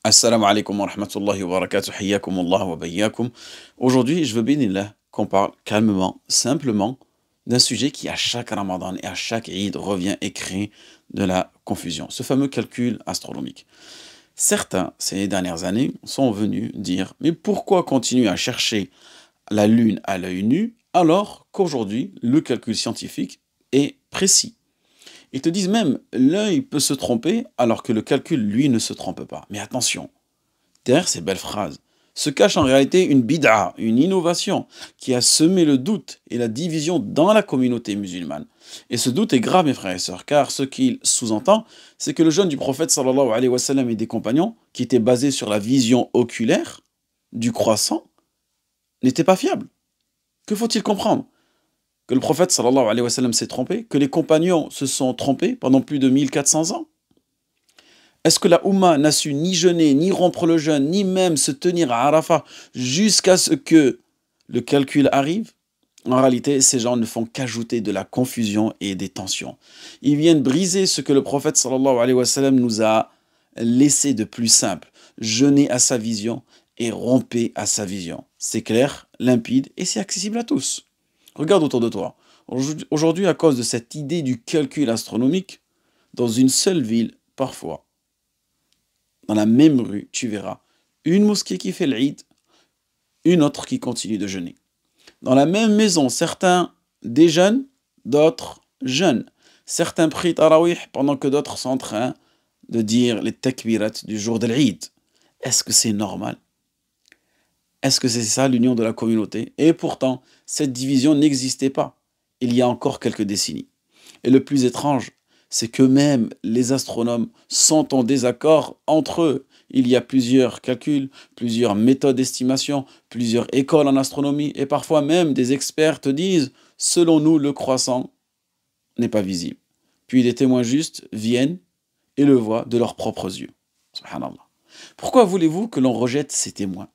Assalamu alaikum wa rahmatullahi wa barakatuh, hayyakum Allah wa bayyakum. Aujourd'hui, je veux bénir qu'on parle calmement, simplement, d'un sujet qui à chaque Ramadan et à chaque Eid revient et crée de la confusion. Ce fameux calcul astronomique. Certains, ces dernières années, sont venus dire, mais pourquoi continuer à chercher la Lune à l'œil nu alors qu'aujourd'hui, le calcul scientifique est précis? Ils te disent même, l'œil peut se tromper alors que le calcul, lui, ne se trompe pas. Mais attention, derrière ces belles phrases se cache en réalité une bid'a, une innovation qui a semé le doute et la division dans la communauté musulmane. Et ce doute est grave, mes frères et sœurs, car ce qu'il sous-entend, c'est que le jeûne du prophète sallallahu alayhi wa sallam et des compagnons, qui était basé sur la vision oculaire du croissant, n'était pas fiable. Que faut-il comprendre? Que le prophète sallallahu alayhi wa sallam s'est trompé? Que les compagnons se sont trompés pendant plus de 1400 ans? Est-ce que la Oumma n'a su ni jeûner, ni rompre le jeûne, ni même se tenir à Arafat jusqu'à ce que le calcul arrive? En réalité, ces gens ne font qu'ajouter de la confusion et des tensions. Ils viennent briser ce que le prophète sallallahu alayhi wa sallam nous a laissé de plus simple. Jeûner à sa vision et romper à sa vision. C'est clair, limpide et c'est accessible à tous. Regarde autour de toi. Aujourd'hui, à cause de cette idée du calcul astronomique, dans une seule ville, parfois, dans la même rue, tu verras une mosquée qui fait l'Eid, une autre qui continue de jeûner. Dans la même maison, certains déjeunent, d'autres jeûnent. Certains prient Tarawih pendant que d'autres sont en train de dire les takbirat du jour de l'Eid. Est-ce que c'est normal? Est-ce que c'est ça l'union de la communauté? Et pourtant, cette division n'existait pas il y a encore quelques décennies. Et le plus étrange, c'est que même les astronomes sont en désaccord entre eux. Il y a plusieurs calculs, plusieurs méthodes d'estimation, plusieurs écoles en astronomie, et parfois même des experts te disent, selon nous, le croissant n'est pas visible. Puis des témoins justes viennent et le voient de leurs propres yeux. Subhanallah. Pourquoi voulez-vous que l'on rejette ces témoins?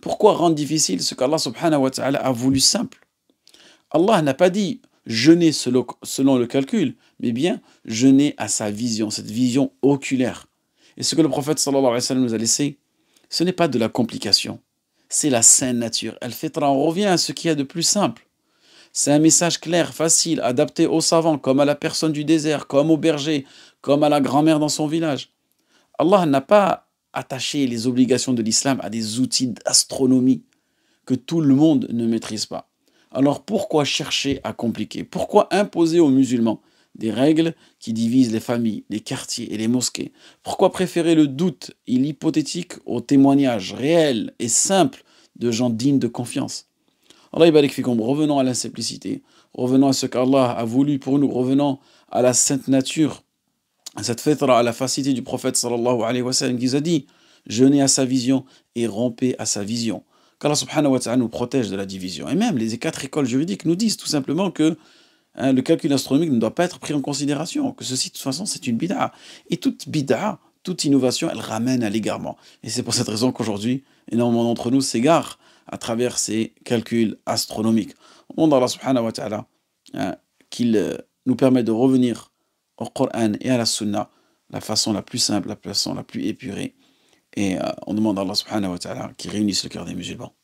Pourquoi rendre difficile ce qu'Allah subhanahu wa ta'ala a voulu simple? Allah n'a pas dit jeûner selon le calcul, mais bien jeûner à sa vision, cette vision oculaire. Et ce que le prophète sallallahu alayhi wa sallam nous a laissé, ce n'est pas de la complication, c'est la saine nature. Al-Fitra, on revient à ce qu'il y a de plus simple. C'est un message clair, facile, adapté aux savants, comme à la personne du désert, comme au berger, comme à la grand-mère dans son village. Allah n'a pas attaché les obligations de l'islam à des outils d'astronomie que tout le monde ne maîtrise pas. Alors pourquoi chercher à compliquer? Pourquoi imposer aux musulmans des règles qui divisent les familles, les quartiers et les mosquées? Pourquoi préférer le doute et l'hypothétique au témoignage réel et simple de gens dignes de confiance? Allah barik fikum, revenons à la simplicité, revenons à ce qu'Allah a voulu pour nous, revenons à la sainte nature, à cette fitra, à la facilité du prophète sallallahu alayhi wa sallam qui a dit jeûnez à sa vision et rompez à sa vision. Qu'Allah subhanahu wa ta'ala nous protège de la division. Et même les 4 écoles juridiques nous disent tout simplement que le calcul astronomique ne doit pas être pris en considération, que ceci de toute façon c'est une bid'a. Et toute bid'a, toute innovation, elle ramène à l'égarement. Et c'est pour cette raison qu'aujourd'hui, énormément d'entre nous s'égarent à travers ces calculs astronomiques. On demande à Allah subhanahu wa ta'ala qu'il nous permette de revenir au Coran et à la Sunna, la façon la plus simple, la façon la plus épurée. Et on demande à Allah subhanahu wa ta'ala qu'il réunisse le cœur des musulmans.